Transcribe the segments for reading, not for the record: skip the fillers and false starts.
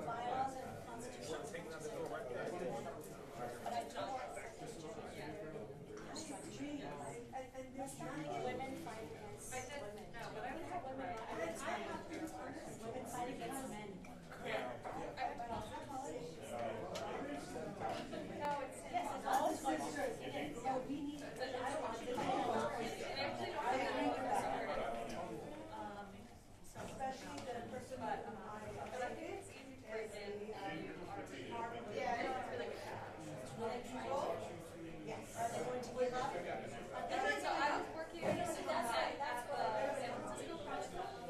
bylaws and constitution. But I do want women fight against women. No, but I would have women. Women fight against men. No, it's Yes, it's always going to be. So we need to. I don't want to. Especially the person but I think it's easy to break in. Yeah. Will they control? Yes. Are they going to give up? So I was working. That's the San Francisco project.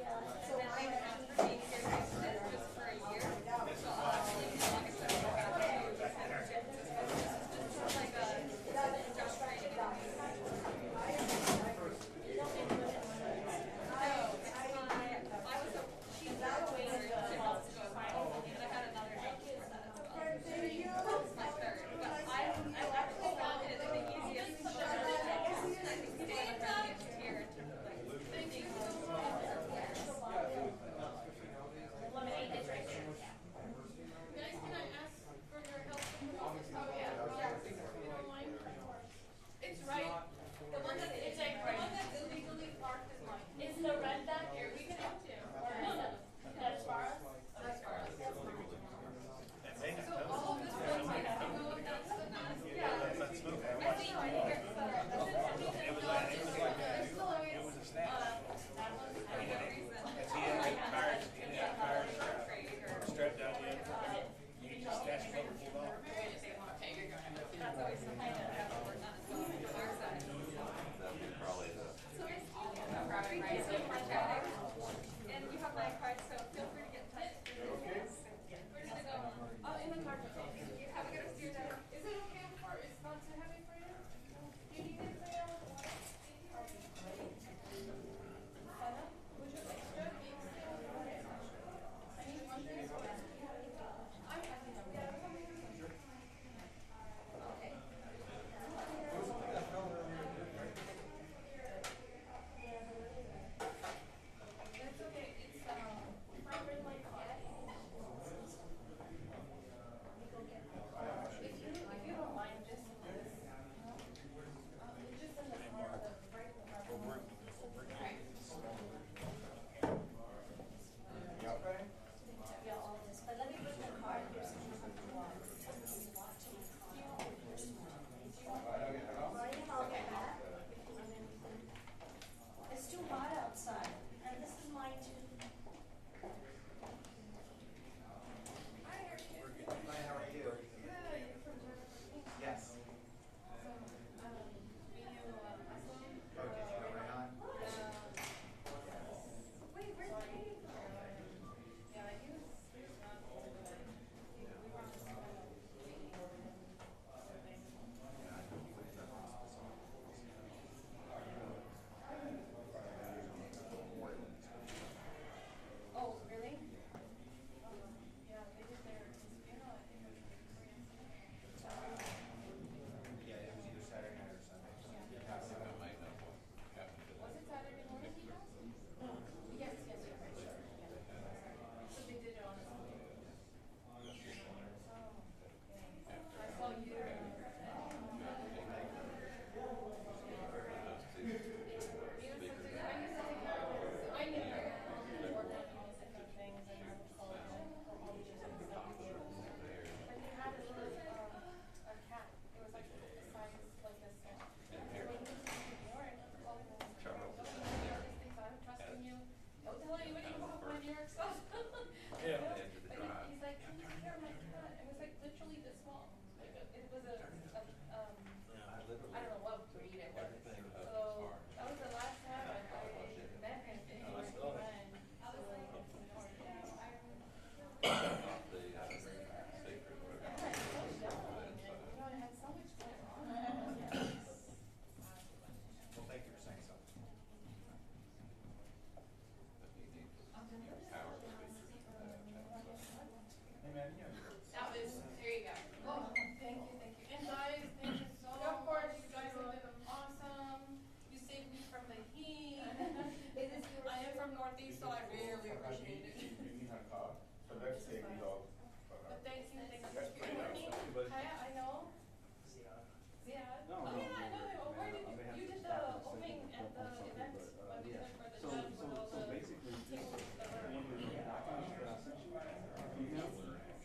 No, Oh no, yeah, I know no, him. Oh, where did I may have you to did the stop in a opening second at to the jump on event? something, but I mean, yeah. for the So judge with all the basically, just tables that were. one of the documents that I sent you from him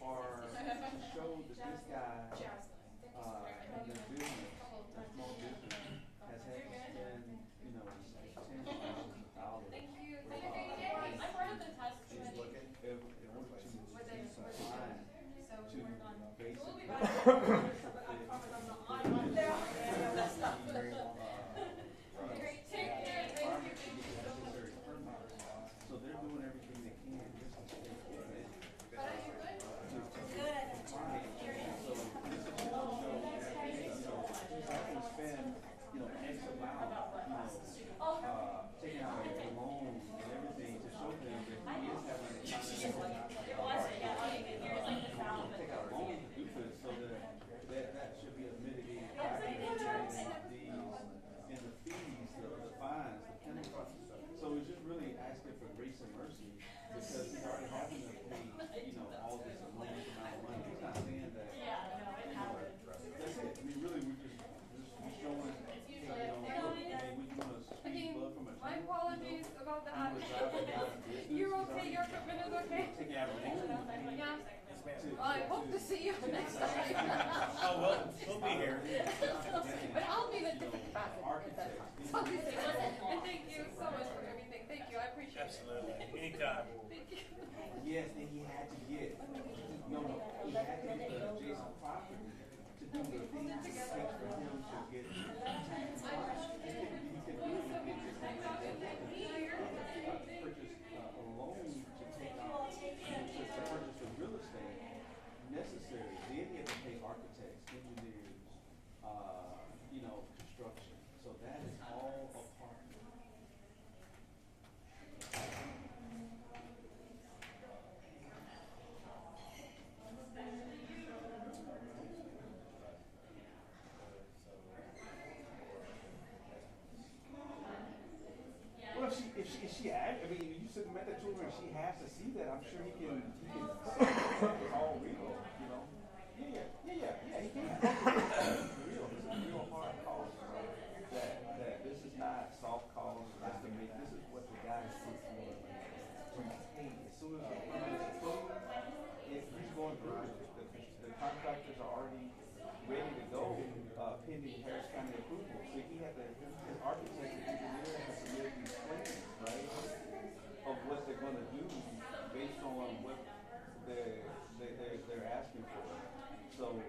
are to show that this guy, in the business, a small business, has had to spend, you know, tens of thousands of dollars. Thank you. For, Thank you. I brought up the test. in order to use the line to basically. We'll be back. I promise I'm not on there. Great. Take care. Thank you. Thank you so much. So they're doing everything they can just to stay open. But are you good? Good. So this is to show that, he's having to spend, X amount, taking out a loan and everything to show them that he is having a take out a loan to do this, so that should be a mitigating factor in the fees, the fines, the penalties. So it's just really asking for grace and mercy because he's already having to pay, all this enormous amount of money. He's not saying that, that's it. I mean, really, we're just showing, hey, we doing a squeeze blood from a My turnip, apologies about he that. was driving down the business. You're okay. Your equipment is okay. Taking out a loan to pay. Yeah. I hope to see you next time. Oh, well, we'll be here. But I'll be the different capacity. Architects. I'll be there. And thank you so much for everything. Thank you. I appreciate it. Absolutely. Anytime. Thank you. Yes, then he had to get, he had to get the adjacent property to do the things it takes for him to get. He could really get this purchase a loan to take out, to purchase the real estate necessary. Then he had to pay architects, engineers, construction. So that is all a part. Well, if she you submit that to her and she has to see that, I'm sure he can see that it's all real, Yeah, he can. It's real. It's a real hard cost. That this is not soft cost estimate. This is what the guy is put for to pay. As soon as the permit is approved, he's going through it. The contractors are already ready to go, pending Harris County approval. So he had his architect and engineer has submitted these plans, right, of what they're going to do based on what they're asking for. So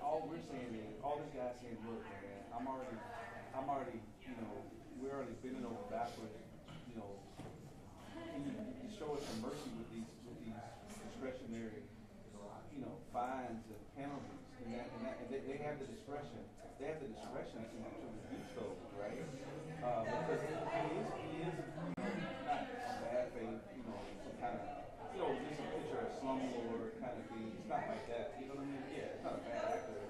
all we're saying is, all this guy's saying, look, man, I'm already, we're already bending over backwards. Can you show us some mercy with these discretionary, fines and penalties, and they have the discretion. They have the discretion to reduce those, right? Because he is not a bad faith, some kind of, just a picture of slumlord kind of thing. It's not like that. You know what I mean? Yeah, it's not a bad actor.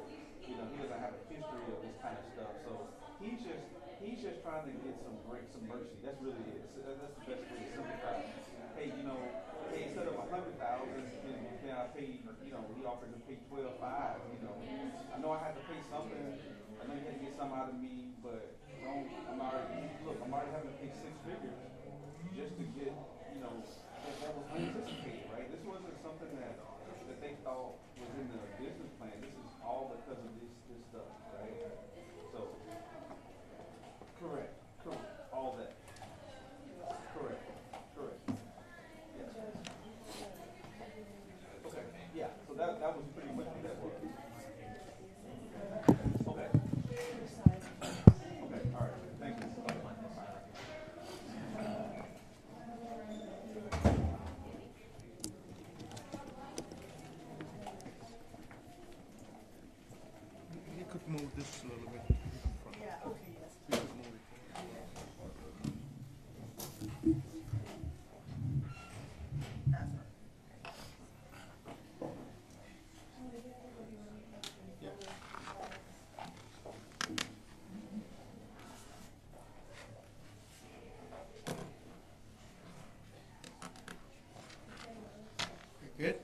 He doesn't have a history of this kind of stuff. So he's just trying to get some mercy. That's really it. That's the best way to simplify it. Hey, instead of 100,000, can I pay? He offered to pay 12.5. I know I had to pay something. I know you had to get something out of me, but I'm already having to pay six figures just to get, that was unanticipated, right? This wasn't something that they thought was in the business plan. This is all because of this stuff, right? So, correct, all that. Correct. Yes. Okay, yeah, so that was pretty much what that was. Okay. Okay, all right, thank you. You could move this a little bit. Yeah, okay, yes. You could move it. That's right. Good.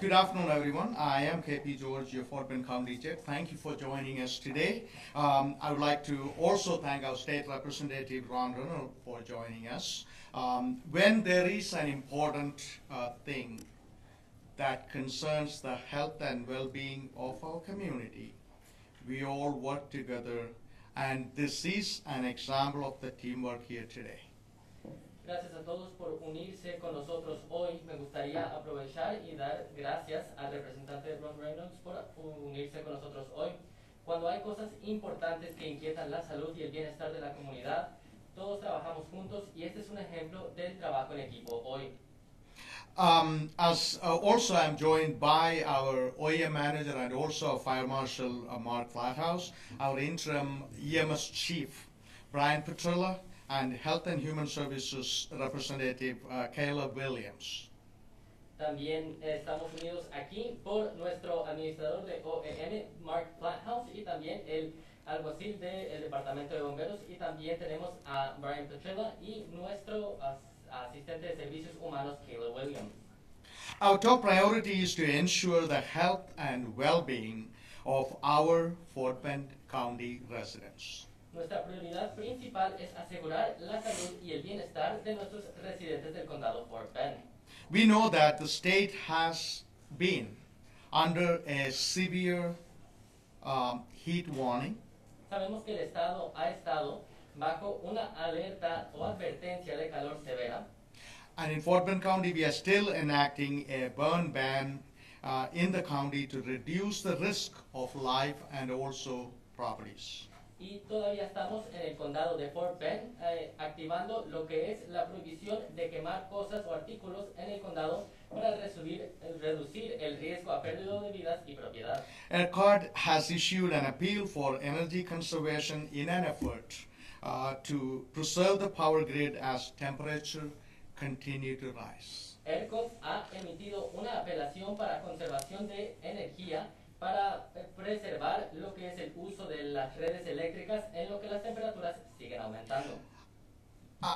Good afternoon, everyone. I am KP George, your Fort Bend County Chair. Thank you for joining us today. I would like to also thank our State Representative Ron Reynolds for joining us. When there is an important thing that concerns the health and well-being of our community, we all work together, and this is an example of the teamwork here today. Gracias a todos por unirse con nosotros hoy. Me gustaría aprovechar y dar gracias al representante Ron Reynolds por unirse con nosotros hoy. Cuando hay cosas importantes que inquietan la salud y el bienestar de la comunidad, todos trabajamos juntos y este es un ejemplo del trabajo en equipo hoy. Also I'm joined by our OEM manager and also Fire Marshal Mark Flathouse, our interim EMS chief Brian Petrella, and Health and Human Services Representative Caleb Williams. También estamos unidos aquí por nuestro administrador de OEM, Mark Flathouse, y también el alguacil del Departamento de Bomberos, y también tenemos a Brian Petrella y nuestro asistente de servicios humanos, Caleb Williams. Our top priority is to ensure the health and well-being of our Fort Bend County residents. Nuestra prioridad principal es asegurar la salud y el bienestar de nuestros residentes del condado Fort Bend. We know that the state has been under a severe heat warning. Sabemos que el estado ha estado bajo una alerta o advertencia de calor severa. And in Fort Bend County, we are still enacting a burn ban in the county to reduce the risk of life and also properties. Y todavía estamos en el condado de Fort Bend activando lo que es la prohibición de quemar cosas o artículos en el condado para reducir el riesgo a pérdida de vidas y propiedad. ERCOT has issued an appeal for energy conservation in an effort to preserve the power grid as temperature continue to rise. ERCOT ha emitido una apelación para conservación de energía para preservar lo que es el uso de las redes eléctricas en lo que las temperaturas siguen aumentando.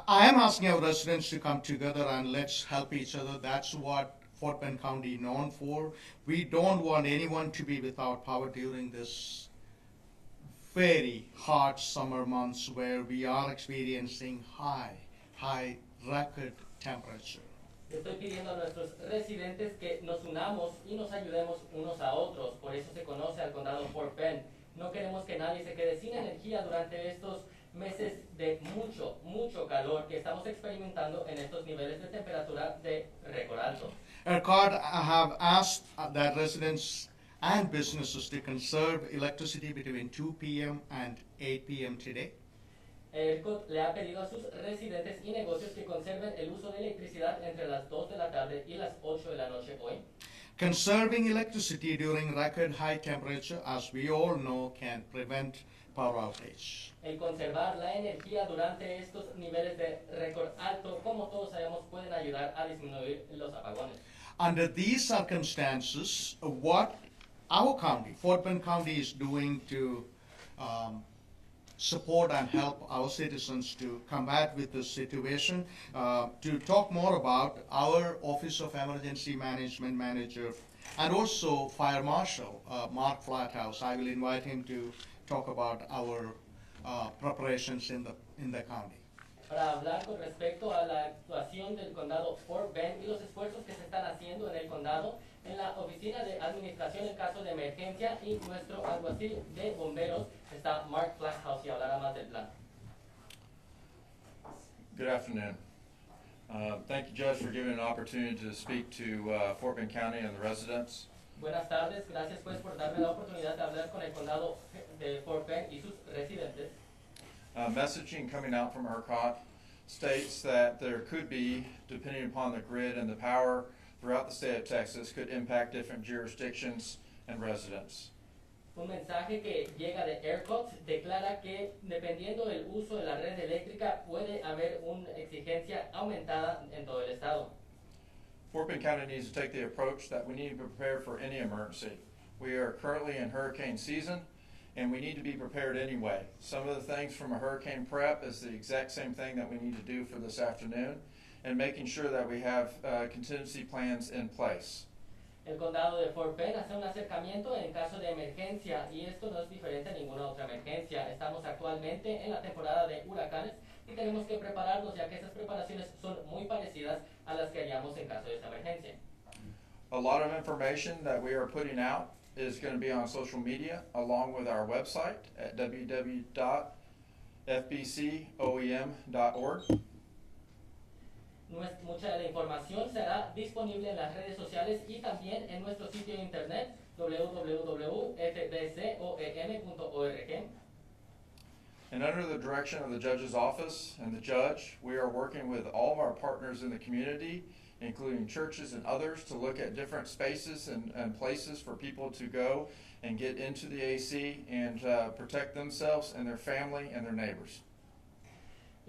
I am asking our residents to come together and let's help each other. That's what Fort Bend County is known for. We don't want anyone to be without power during this very hot summer months where we are experiencing high record temperature. Estoy pidiendo a nuestros residentes que nos unamos y nos ayudemos unos a otros. Por eso se conoce al condado Fort Bend. No queremos que nadie se quede sin energía durante estos meses de mucho calor que estamos experimentando en estos niveles de temperatura de récord alto. ERCOT have asked that residents and businesses to conserve electricity between 2 p.m. and 8 p.m. today. ERCOT le ha pedido a sus residentes y negocios que conserven el uso de electricidad entre las 2 de la tarde y las 8 de la noche hoy. Conserving electricity during record high temperature, as we all know, can prevent power outage. El conservar la energía durante estos niveles de récord alto, como todos sabemos, pueden ayudar a disminuir los apagones. Under these circumstances, what our county, Fort Bend County, is doing to support and help our citizens to combat with this situation. To talk more about our Office of Emergency Management Manager and also Fire Marshal Mark Flathouse. I will invite him to talk about our preparations in the county. Para hablar con respecto a la actuación del condado Fort Bend y los esfuerzos que se están haciendo en el condado, en la oficina de administración en caso de emergencia y nuestro alguacil de bomberos está Mark Flathouse y hablará más del plan. Good afternoon. Thank you, Judge, for giving an opportunity to speak to Fort Bend County and the residents. Buenas tardes, gracias pues por darme la oportunidad de hablar con el condado de Fort Bend y sus residentes. Messaging coming out from ERCOT states that there could be, depending upon the grid and the power throughout the state of Texas, could impact different jurisdictions and residents. Un mensaje que llega de ERCOT declara que dependiendo del uso de la red eléctrica puede haber una exigencia aumentada en todo el estado. Fort Bend County needs to take the approach that we need to be prepared for any emergency. We are currently in hurricane season, and we need to be prepared anyway. Some of the things from a hurricane prep is the exact same thing that we need to do for this afternoon, and making sure that we have contingency plans in place. El condado de Fort Bend hace un acercamiento en caso de emergencia y esto no es diferente a ninguna otra emergencia. Estamos actualmente en la temporada de huracanes y tenemos que prepararnos ya que esas preparaciones son muy parecidas a las que haríamos en caso de esta emergencia. A lot of information that we are putting out is going to be on social media along with our website at www.fbcoem.org. Mucha de la información será disponible en las redes sociales y también en nuestro sitio de internet www.fbcoem.org. And under the direction of the judge's office and the judge, we are working with all of our partners in the community, including churches and others, to look at different spaces and places for people to go and get into the AC and protect themselves and their family and their neighbors.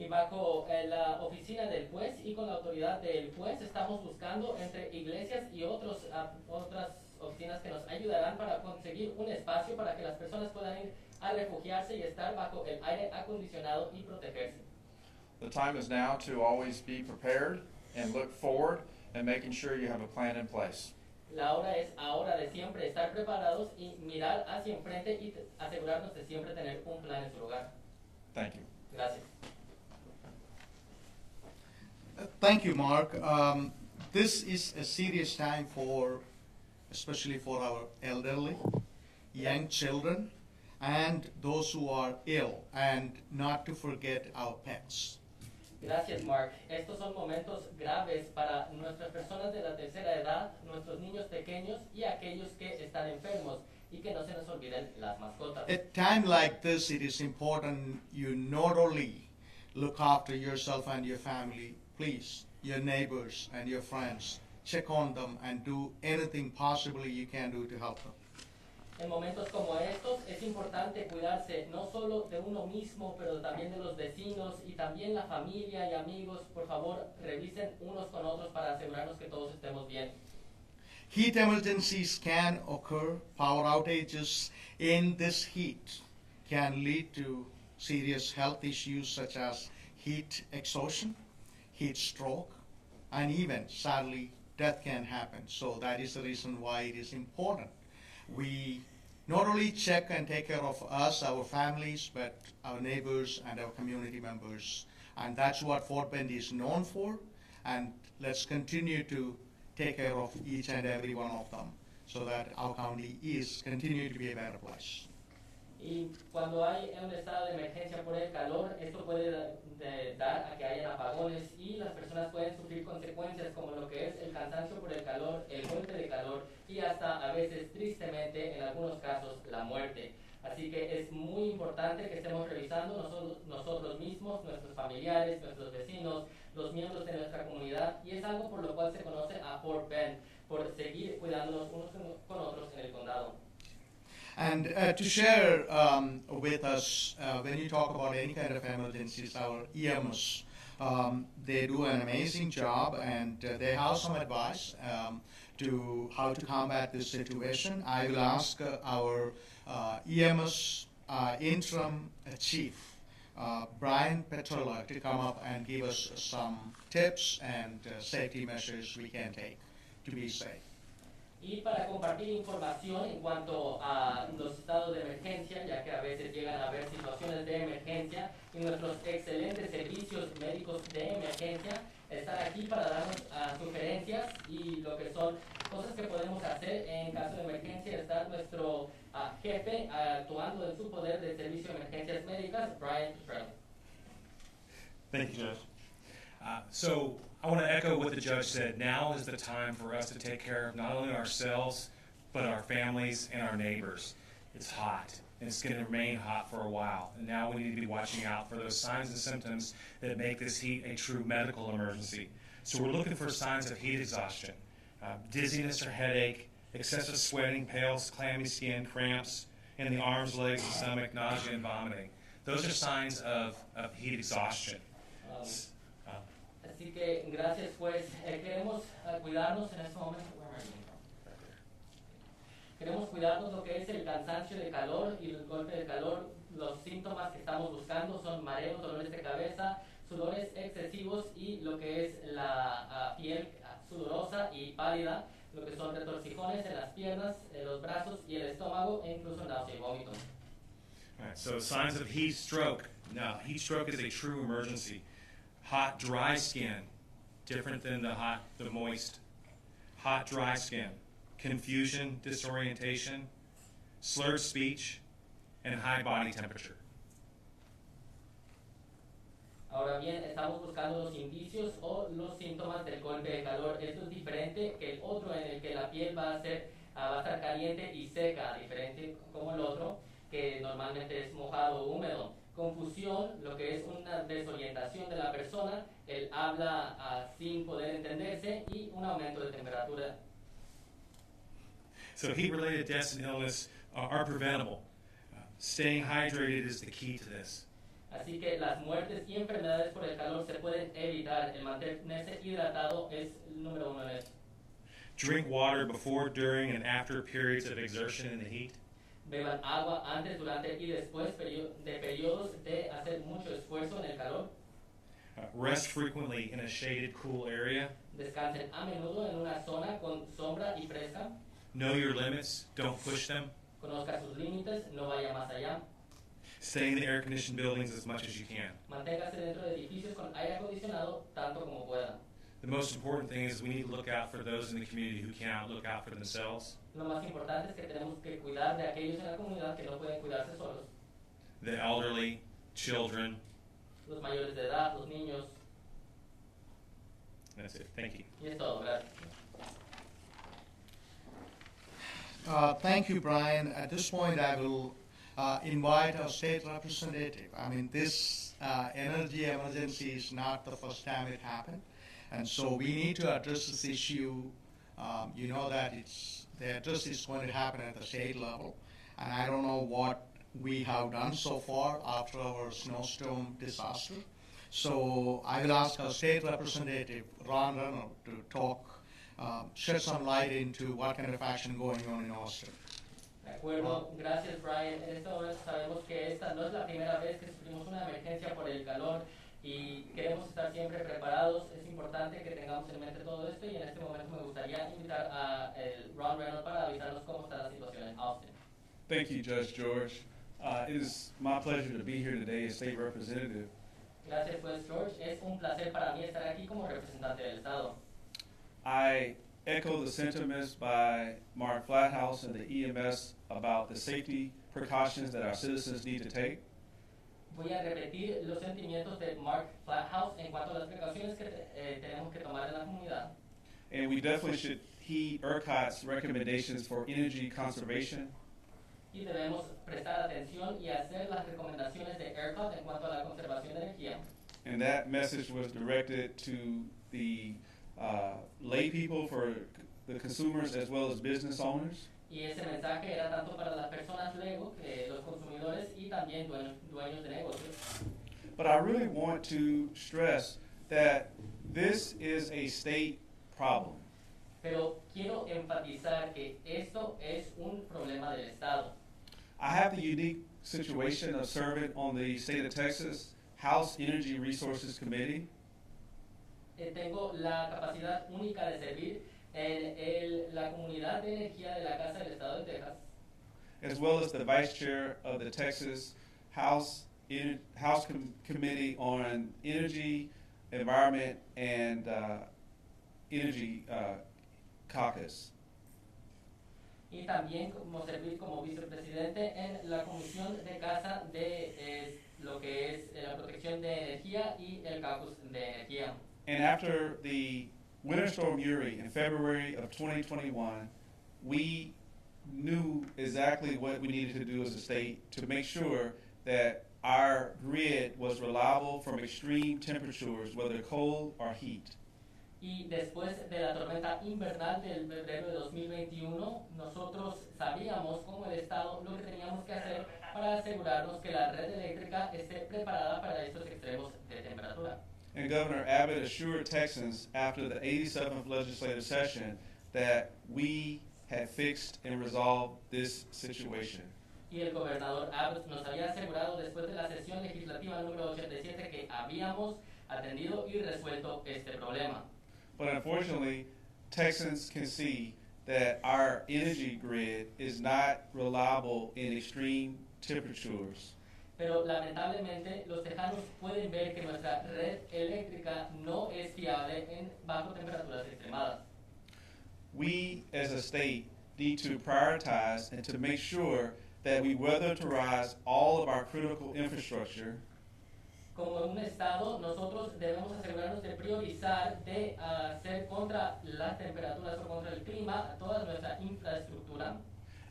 Y bajo la oficina del juez y con la autoridad del juez estamos buscando entre iglesias y otras oficinas que nos ayudarán para conseguir un espacio para que las personas puedan ir a refugiarse y estar bajo el aire acondicionado y protegerse. The time is now to always be prepared and look forward and making sure you have a plan in place. La hora es ahora de siempre estar preparados y mirar hacia enfrente y asegurarnos de siempre tener un plan en su lugar. Thank you. Gracias. Thank you, Mark. This is a serious time especially for our elderly, young children, and those who are ill, and not to forget our pets. Gracias, Mark. Estos son momentos graves para nuestras personas de la tercera edad, nuestros niños pequeños y aquellos que están enfermos, y que no se nos olviden las mascotas. At a time like this, it is important you not only look after yourself and your family, please, your neighbors and your friends, check on them and do anything possibly you can do to help them. En momentos como estos es importante cuidarse no solo de uno mismo, pero también de los vecinos y también la familia y amigos. Por favor, revisen unos con otros para asegurarnos que todos estemos bien. Heat emergencies can occur. Power outages in this heat can lead to serious health issues such as heat exhaustion, heat stroke, and even, sadly, death can happen. So that is the reason why it is important we not only check and take care of us, our families, but our neighbors and our community members. And that's what Fort Bend is known for. And let's continue to take care of each and every one of them so that our county is continuing to be a better place. Y cuando hay un estado de emergencia por el calor, esto puede dar a que haya apagones y las personas pueden sufrir consecuencias como lo que es el cansancio por el calor, el golpe de calor y hasta a veces, tristemente, en algunos casos, la muerte. Así que es muy importante que estemos revisando nosotros mismos, nuestros familiares, nuestros vecinos, los miembros de nuestra comunidad, y es algo por lo cual se conoce a Fort Bend, por seguir cuidándonos unos con otros en el condado. And to share with us, when you talk about any kind of emergencies, our EMS, they do an amazing job, and they have some advice to how to combat this situation. I will ask our EMS interim chief, Brian Petrola, to come up and give us some tips and safety measures we can take to be safe. Y para compartir información en cuanto a los estados de emergencia, ya que a veces llegan a haber situaciones de emergencia, y nuestros excelentes servicios médicos de emergencia están aquí para darnos sugerencias y lo que son cosas que podemos hacer en caso de emergencia. Está nuestro jefe actuando en su poder de servicio de emergencias médicas, Brian Petrola. Thank you, Judge. So I want to echo what the judge said. Now is the time for us to take care of not only ourselves, but our families and our neighbors. It's hot, and it's going to remain hot for a while. And now we need to be watching out for those signs and symptoms that make this heat a true medical emergency. So we're looking for signs of heat exhaustion, dizziness or headache, excessive sweating, pale, clammy skin, cramps in the arms, legs, and stomach, nausea, and vomiting. Those are signs of heat exhaustion. Así que gracias, pues queremos cuidarnos en este momento. Queremos cuidarnos lo que es el cansancio de calor y el golpe de calor. Los síntomas que estamos buscando son mareos, dolores de cabeza, sudores excesivos y lo que es la piel sudorosa y pálida. lo que son retorcijones en las piernas, en los brazos y el estómago, e incluso náusea y vómito. All right, so signs of heat stroke. Now, heat stroke is a true emergency. Hot, dry skin, different than the moist. Hot, dry skin, confusion, disorientation, slurred speech, and high body temperature. Ahora bien, estamos buscando los indicios o los síntomas del golpe de calor. Esto es diferente que el otro en el que la piel va a estar caliente y seca, diferente como el otro que normalmente es mojado o húmedo. Confusión, lo que es una desorientación de la persona, el habla sin poder entenderse y un aumento de temperatura. So heat-related deaths and illness are preventable. Staying hydrated is the key to this. Así que las muertes y enfermedades por el calor se pueden evitar. El mantenerse hidratado es el número uno en esto. Drink water before, during, and after periods of exertion in the heat. Beban agua antes, durante y después de periodos de hacer mucho esfuerzo en el calor. Rest frequently in a shaded, cool area. Descansen a menudo en una zona con sombra y fresca. Know your limits. Don't push them. Conozca sus límites, no vaya más allá. Stay in the air-conditioned buildings as much as you can. Manténgase dentro de edificios con aire acondicionado tanto como pueda. The most important thing is we need to look out for those in the community who cannot look out for themselves. Lo más importante es que tenemos que cuidar de aquellos en la comunidad que no pueden cuidarse solos. The elderly, children. Los mayores de edad, los niños. That's it. Thank you. Y es todo, gracias. Thank you, Brian. At this point, I will invite our state representative. I mean, this energy emergency is not the first time it happened. And so we need to address this issue. You know that the address is going to happen at the state level. And I don't know what we have done so far after our snowstorm disaster. So I will ask our state representative, Ron Reynolds, to talk, shed some light into what kind of action going on in Austin. De acuerdo, gracias Brian. En este momento sabemos que esta no es la primera vez que sufrimos una emergencia por el calor y queremos estar siempre preparados. Es importante que tengamos en mente todo esto y en este momento me gustaría invitar a Ron Reynolds para avisarnos cómo está la situación en Austin. Thank you, Judge George. It is my pleasure to be here today as state representative. Gracias, pues George. Es un placer para mí estar aquí como representante del Estado. I echo the sentiments by Mark Flathouse and the EMS about the safety precautions that our citizens need to take. Voy a repetir los sentimientos de Mark Flathouse en cuanto a las precauciones que tenemos que tomar en la comunidad. And we definitely should heed ERCOT's recommendations for energy conservation. Y debemos prestar atención y hacer las recomendaciones de ERCOT en cuanto a la conservación de energía. And that message was directed to the lay people, for the consumers, as well as business owners. Y ese mensaje era tanto para las personas luego, los consumidores y también dueños de negocios. But I really want to stress that this is a state problem. Pero quiero enfatizar que esto es un problema del Estado. I have the unique situation of serving on the State of Texas House Energy Resources Committee. Tengo la capacidad única de servir en la comunidad de energía de la Casa del Estado de Texas, as well as the vice chair of the Texas House Committee on Energy, Environment, and Energy Caucus. y también servir como vicepresidente en la Comisión de Casa de lo que es la protección de energía y el caucus de energía. And after the Winter Storm Uri in February of 2021, we knew exactly what we needed to do as a state to make sure that our grid was reliable from extreme temperatures, whether cold or heat. Y después de la tormenta invernal del febrero de 2021, nosotros sabíamos como el Estado lo que teníamos que hacer para asegurarnos que la red eléctrica esté preparada para estos extremos de temperatura. And Governor Abbott assured Texans after the 87th legislative session that we had fixed and resolved this situation. Y el gobernador Abbott nos había asegurado después de la sesión legislativa número 87 que habíamos atendido y resuelto este problema. But unfortunately, Texans can see that our energy grid is not reliable in extreme temperatures. Pero lamentablemente los tejanos pueden ver que nuestra red eléctrica no es fiable bajo temperaturas extremadas. We as a state need to prioritize and to make sure that we weatherize all of our critical infrastructure. Como un estado, nosotros debemos asegurarnos de priorizar, de hacer contra las temperaturas o contra el clima toda nuestra infraestructura.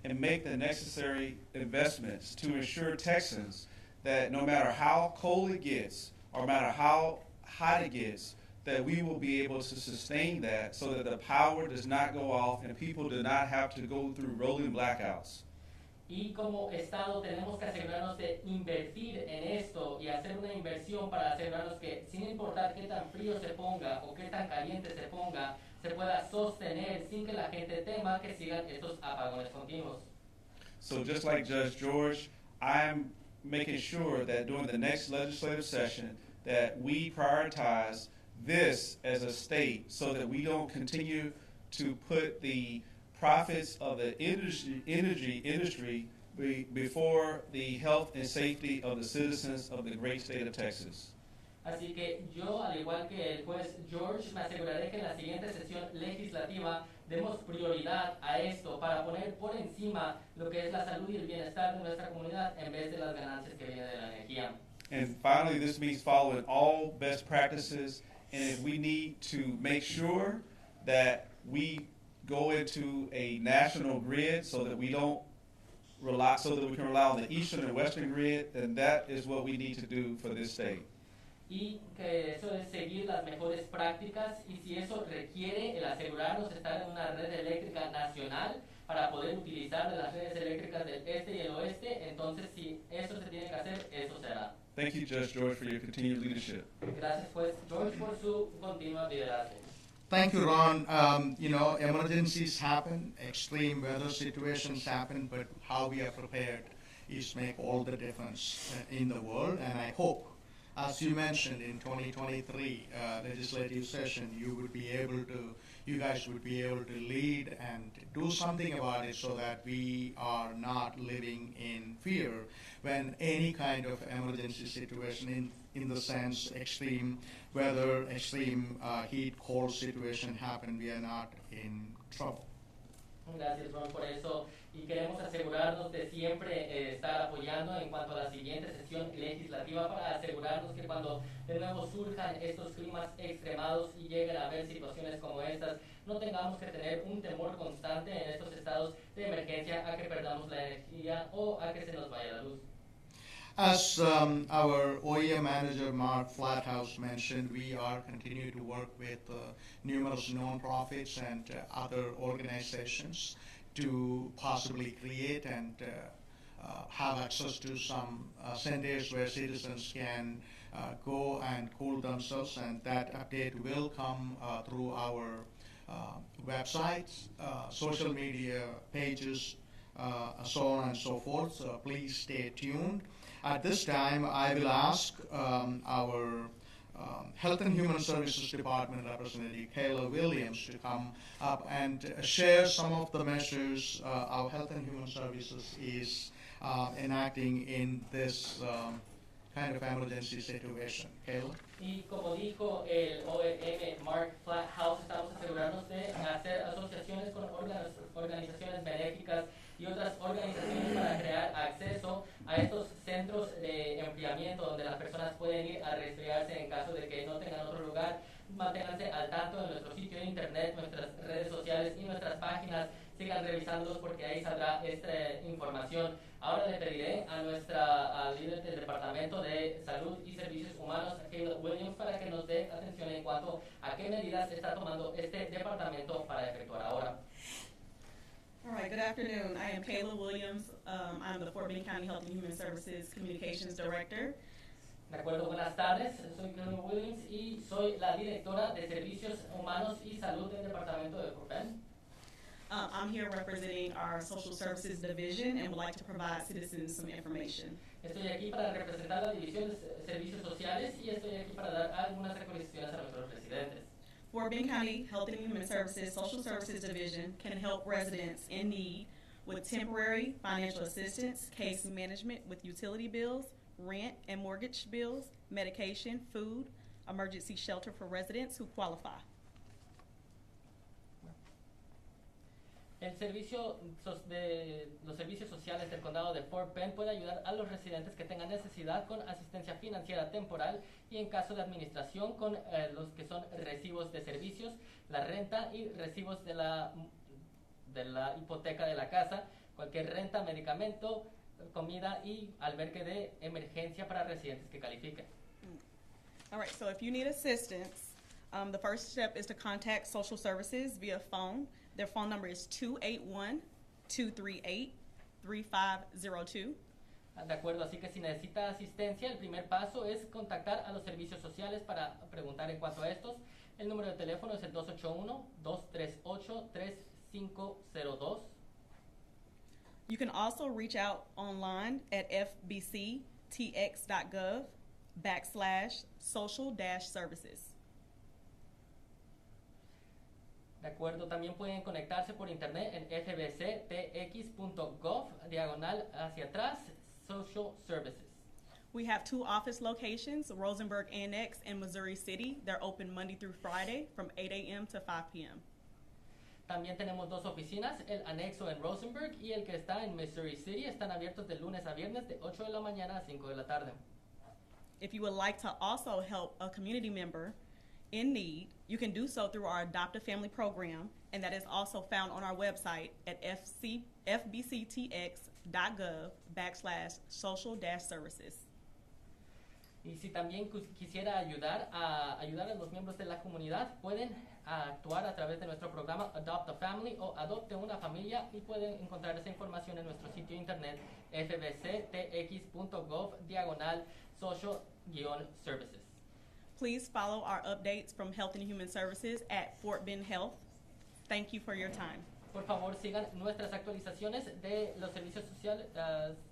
And make the necessary investments to ensure Texans that no matter how cold it gets, or no matter how hot it gets, that we will be able to sustain that so that the power does not go off and people do not have to go through rolling blackouts. Y como Estado tenemos que asegurarnos de invertir en esto y hacer una inversión para asegurarnos que sin importar qué tan frío se ponga o qué tan caliente se ponga, se pueda sostener sin que la gente tema que sigan estos apagones continuos. So just like Judge George, I'm making sure that during the next legislative session that we prioritize this as a state so that we don't continue to put the profits of the energy industry before the health and safety of the citizens of the great state of Texas. Así que yo, al igual que el juez George, me aseguraré que en la siguiente sesión legislativa demos prioridad a esto para poner por encima lo que es la salud y el bienestar de nuestra comunidad en vez de las ganancias que vienen de la energía. And finally, this means following all best practices, and if we need to make sure that we go into a national grid so that we don't rely, so that we can rely on the eastern and western grid, then that is what we need to do for this state. Y que eso es seguir las mejores prácticas y si eso requiere el asegurarnos de estar en una red eléctrica nacional para poder utilizar de las redes eléctricas del este y el oeste, entonces si eso se tiene que hacer, eso será. Thank you, Judge George, for your continued leadership. Gracias, juez George, por su continuo liderazgo. Thank you, Ron. Emergencies happen, extreme weather situations happen, but how we are prepared is make all the difference in the world. And I hope, as you mentioned, in 2023 legislative session, you guys would be able to lead and do something about it so that we are not living in fear when any kind of emergency situation in the sense extreme weather, extreme heat, cold situation happen, we are not in trouble. Gracias, Ron, por eso. Y queremos asegurarnos de siempre estar apoyando en cuanto a la siguiente sesión legislativa para asegurarnos que cuando de nuevo surjan estos climas extremados y lleguen a haber situaciones como estas, no tengamos que tener un temor constante en estos estados de emergencia a que perdamos la energía o a que se nos vaya la luz. As our OEM manager, Mark Flathouse, mentioned, we are continuing to work with numerous nonprofits and other organizations to possibly create and have access to some centers where citizens can go and cool themselves, and that update will come through our websites, social media pages, so on and so forth, so please stay tuned. At this time, I will ask our Health and Human Services Department Representative KHOU Williams to come up and share some of the measures our Health and Human Services is enacting in this kind of emergency situation. KHOU? Y como dijo el OEM Mark Flathouse, estamos asegurándonos de hacer asociaciones con organizaciones benéficas y otras organizaciones para crear acceso a estos centros de enfriamiento donde las personas pueden ir a resfriarse en caso de que no tengan otro lugar. Manténganse al tanto de nuestro sitio de internet, nuestras redes sociales y nuestras páginas. Sigan revisándolos porque ahí saldrá esta información. Ahora le pediré a nuestra líder del Departamento de Salud y Servicios Humanos, KHOU Williams, para que nos dé atención en cuanto a qué medidas está tomando este departamento para efectuar ahora. All right, good afternoon. I am KHOU Williams. I'm the Fort Bend County Health and Human Services Communications Director. De acuerdo, buenas tardes. Soy KHOU Williams y soy la directora de Servicios Humanos y Salud del Departamento de Fort Bend. I'm here representing our Social Services Division and would like to provide citizens some information. Estoy aquí para representar la División de Servicios Sociales y estoy aquí para dar algunas recomendaciones a nuestros residentes. Fort Bend County Health and Human Services Social Services Division can help residents in need with temporary financial assistance, case management with utility bills, rent and mortgage bills, medication, food, emergency shelter for residents who qualify. Los servicios sociales del condado de Fort Bend puede ayudar a los residentes que tengan necesidad con asistencia financiera temporal y en caso de administración con los que son recibos de servicios, la renta y recibos de la hipoteca de la casa, cualquier renta, medicamento, comida y albergue de emergencia para residentes que califiquen. All right, so if you need assistance, the first step is to contact social services via phone. Their phone number is 281-238-3502. De acuerdo, así que si necesita asistencia, el primer paso es contactar a los servicios sociales para preguntar en cuanto a estos. El número de teléfono es el 281-238-3502. You can also reach out online at fbctx.gov/social-services. De acuerdo, también pueden conectarse por internet en fbctx.gov, diagonal hacia atrás, social services. We have 2 office locations, Rosenberg Annex and Missouri City. They're open Monday through Friday from 8 a.m. to 5 p.m. También tenemos 2 oficinas, el anexo en Rosenberg y el que está en Missouri City. Están abiertos de lunes a viernes de 8 de la mañana a 5 de la tarde. If you would like to also help a community member in need, you can do so through our Adopt a Family program, and that is also found on our website at fbctx.gov/social-services. Y si también quisiera ayudar a los miembros de la comunidad, pueden actuar a través de nuestro programa Adopt a Family o Adopte una Familia y pueden encontrar esa información en nuestro sitio internet fbctx.gov/social-services. Please follow our updates from Health and Human Services at Fort Bend Health. Thank you for your time. Por favor, sigan nuestras actualizaciones de los servicios sociales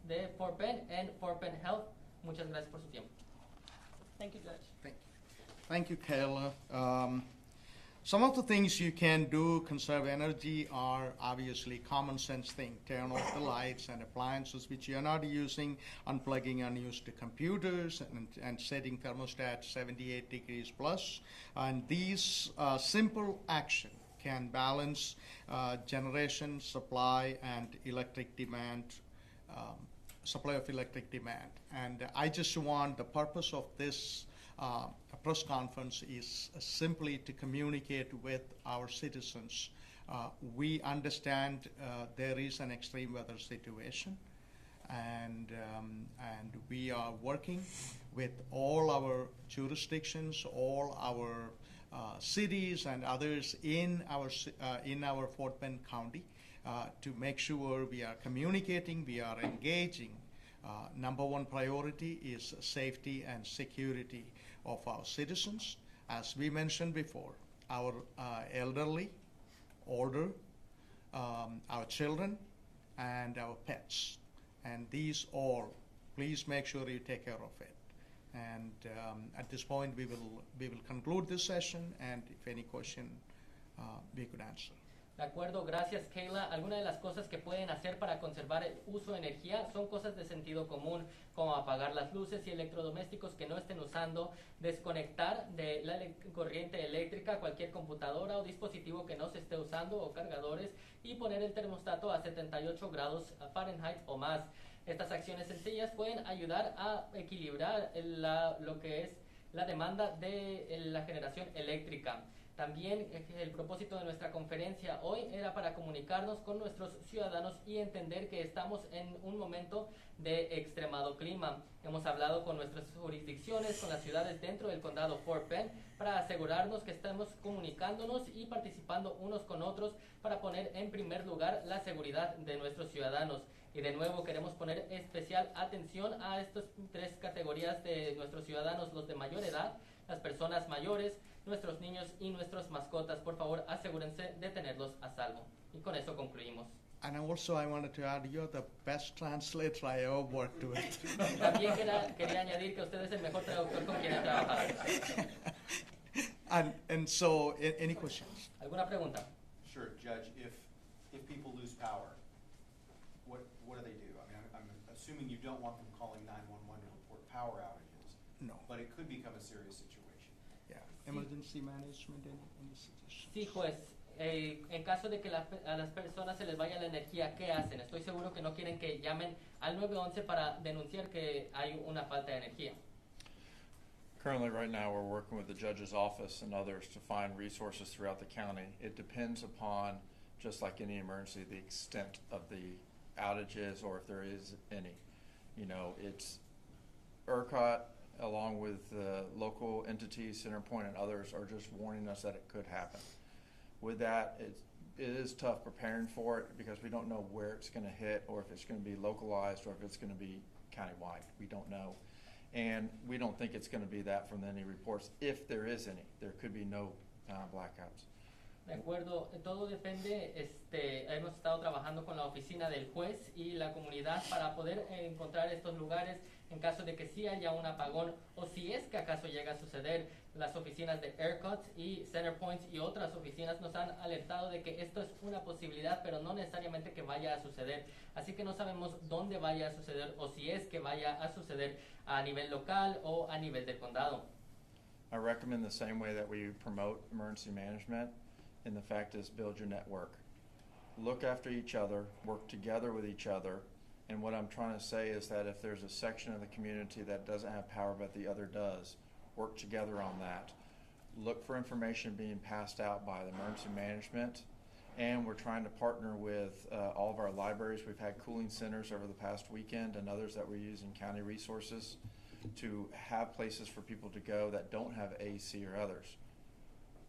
de Fort Bend and Fort Bend Health. Muchas gracias por su tiempo. Thank you, Judge. Thank you, Kayla. Some of the things you can do conserve energy are obviously common sense things. Turn off the lights and appliances which you're not using, unplugging unused computers, and setting thermostat 78 degrees plus. And these simple action can balance generation, supply, and electric demand, supply of electric demand. And I just want the purpose of this press conference is simply to communicate with our citizens. We understand there is an extreme weather situation, and we are working with all our jurisdictions, all our cities and others in our Fort Bend County to make sure we are communicating, we are engaging. Number one priority is safety and security of our citizens. As we mentioned before, our elderly, older, our children, and our pets. And these all, please make sure you take care of it. And at this point, we will conclude this session, and if any question, we could answer. De acuerdo, gracias Kayla. Algunas de las cosas que pueden hacer para conservar el uso de energía son cosas de sentido común, como apagar las luces y electrodomésticos que no estén usando, desconectar de la corriente eléctrica cualquier computadora o dispositivo que no se esté usando o cargadores y poner el termostato a 78 grados Fahrenheit o más. Estas acciones sencillas pueden ayudar a equilibrar lo que es la demanda de la generación eléctrica. También el propósito de nuestra conferencia hoy era para comunicarnos con nuestros ciudadanos y entender que estamos en un momento de extremado clima. Hemos hablado con nuestras jurisdicciones, con las ciudades dentro del condado Fort Bend, para asegurarnos que estamos comunicándonos y participando unos con otros para poner en primer lugar la seguridad de nuestros ciudadanos. Y de nuevo queremos poner especial atención a estas 3 categorías de nuestros ciudadanos: los de mayor edad, las personas mayores, nuestros niños y nuestras mascotas. Por favor, asegúrense de tenerlos a salvo. Y con eso concluimos. And also I wanted to add, you're the best translator I ever worked with. También quería añadir que usted es el mejor traductor con quien he trabajado. And so, any questions? ¿Alguna pregunta? Sure, Judge, if people lose power, what do they do? I mean, I'm assuming you don't want them calling 911 to report power outages. No. But it could become a serious situation. Yeah. Emergency management in the situation. Sí, juez. En caso de que a las personas se les vaya la energía, ¿qué hacen? Estoy seguro que no quieren que llamen al 911 para denunciar que hay una falta de energía. Currently, right now, we're working with the judge's office and others to find resources throughout the county. It depends upon, just like any emergency, the extent of the outages or if there is any. You know, it's ERCOT, along with local entities, CenterPoint and others, are just warning us that it could happen. With that, it is tough preparing for it because we don't know where it's going to hit or if it's going to be localized or if it's going to be countywide. We don't know. And we don't think it's going to be that from any reports. If there is any, there could be no blackouts. De acuerdo, todo depende, hemos estado trabajando con la oficina del juez y la comunidad para poder encontrar estos lugares en caso de que sí haya un apagón o si es que acaso llega a suceder. Las oficinas de ERCOT y CenterPoint y otras oficinas nos han alertado de que esto es una posibilidad, pero no necesariamente que vaya a suceder. Así que no sabemos dónde vaya a suceder o si es que vaya a suceder a nivel local o a nivel del condado. I recommend the same way that we promote emergency management, and the fact is build your network. Look after each other, work together with each other, and what I'm trying to say is that if there's a section of the community that doesn't have power but the other does, work together on that. Look for information being passed out by the emergency management, and we're trying to partner with all of our libraries. We've had cooling centers over the past weekend and others that we're using county resources to have places for people to go that don't have AC or others.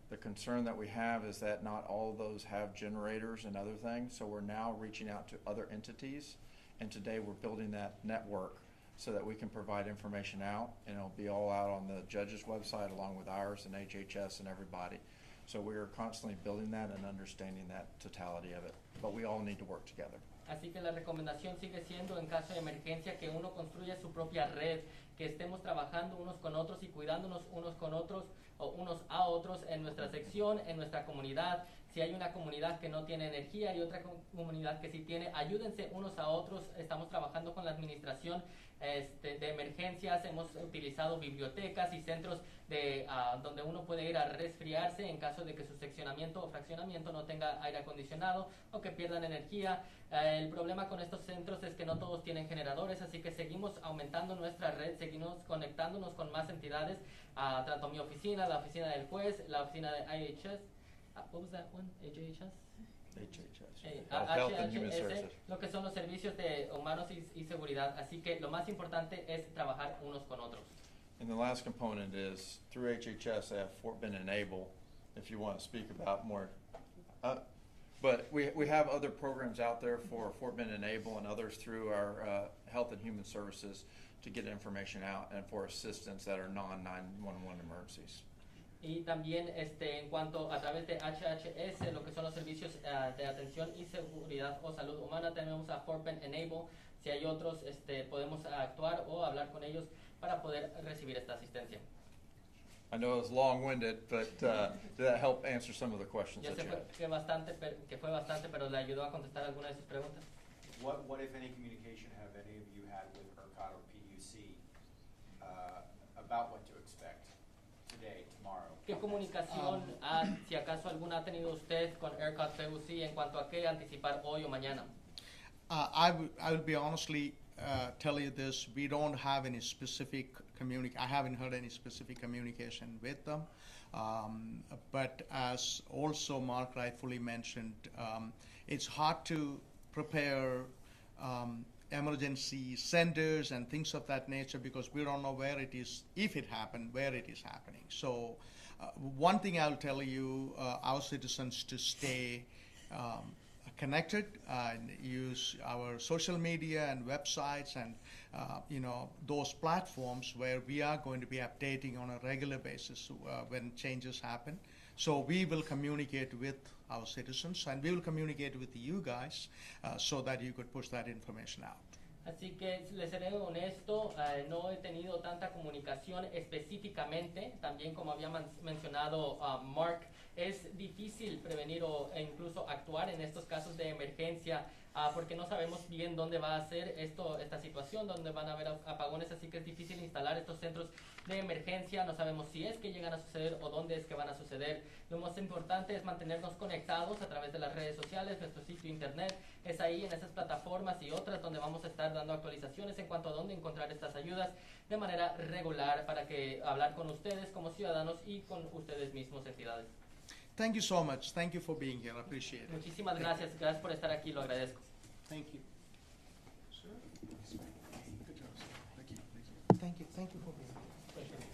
The concern that we have is that not all of those have generators and other things, so we're now reaching out to other entities, and today we're building that network so that we can provide information out, and it'll be all out on the judge's website along with ours and HHS and everybody. So we are constantly building that and understanding that totality of it, but we all need to work together. Así que la recomendación sigue siendo, en caso de emergencia, que uno construya su propia red, que estemos trabajando unos con otros y cuidándonos unos con otros o unos a otros en nuestra sección, en nuestra comunidad. Si hay una comunidad que no tiene energía y otra comunidad que sí tiene, ayúdense unos a otros. Estamos trabajando con la administración de emergencias, hemos utilizado bibliotecas y centros donde uno puede ir a resfriarse en caso de que su seccionamiento o fraccionamiento no tenga aire acondicionado o que pierdan energía. El problema con estos centros es que no todos tienen generadores, así que seguimos aumentando nuestra red, seguimos conectándonos con más entidades, tanto mi oficina, la oficina del juez, la oficina de IHS. What was that one? HHS? HHS. Health and Human Services. Lo que son los servicios de humanos y seguridad. Así que lo más importante es trabajar unos con otros. And the last component is through HHS, they have Fort Bend Enable, if you want to speak about more. But we have other programs out there for Fort Bend Enable and others through our Health and Human Services to get information out and for assistance that are non-911 emergencies. Y también en cuanto a través de HHS, lo que son los servicios de atención y seguridad o salud humana, tenemos a Fort Bend Enable. Si hay otros, podemos actuar o hablar con ellos para poder recibir esta asistencia. I know it was long-winded, but did that help answer some of the questions Yo that sé you had? que fue bastante, pero le ayudó a contestar algunas de sus preguntas. What if any communication have any of you had with ERCOT or PUC about what to expect today, tomorrow? ¿Qué comunicación, si acaso alguna ha tenido usted con ERCOT PUC en cuanto a qué anticipar hoy o mañana? I will be honestly tell you this. We don't have any specific I haven't heard any specific communication with them. But as also Mark rightfully mentioned, it's hard to prepare emergency centers and things of that nature because we don't know where it is, if it happened, where it is happening. So one thing I'll tell you, our citizens to stay connected and use our social media and websites and those platforms where we are going to be updating on a regular basis when changes happen. So we will communicate with our citizens and we will communicate with you guys so that you could push that information out. Así que les seré honesto, no he tenido tanta comunicación específicamente, también como había mencionado Mark, es difícil prevenir e incluso actuar en estos casos de emergencia porque no sabemos bien dónde va a ser esta situación, dónde van a haber apagones, así que es difícil instalar estos centros de emergencia, no sabemos si es que llegan a suceder o dónde es que van a suceder. Lo más importante es mantenernos conectados a través de las redes sociales, nuestro sitio internet, es ahí en esas plataformas y otras donde vamos a estar dando actualizaciones en cuanto a dónde encontrar estas ayudas de manera regular para que hablar con ustedes como ciudadanos y con ustedes mismos, entidades. Thank you so much. Thank you for being here. I appreciate it. Muchísimas gracias, gracias por estar aquí, lo agradezco. Thank you. Sir? Good job, sir. Thank you. Thank you for being here.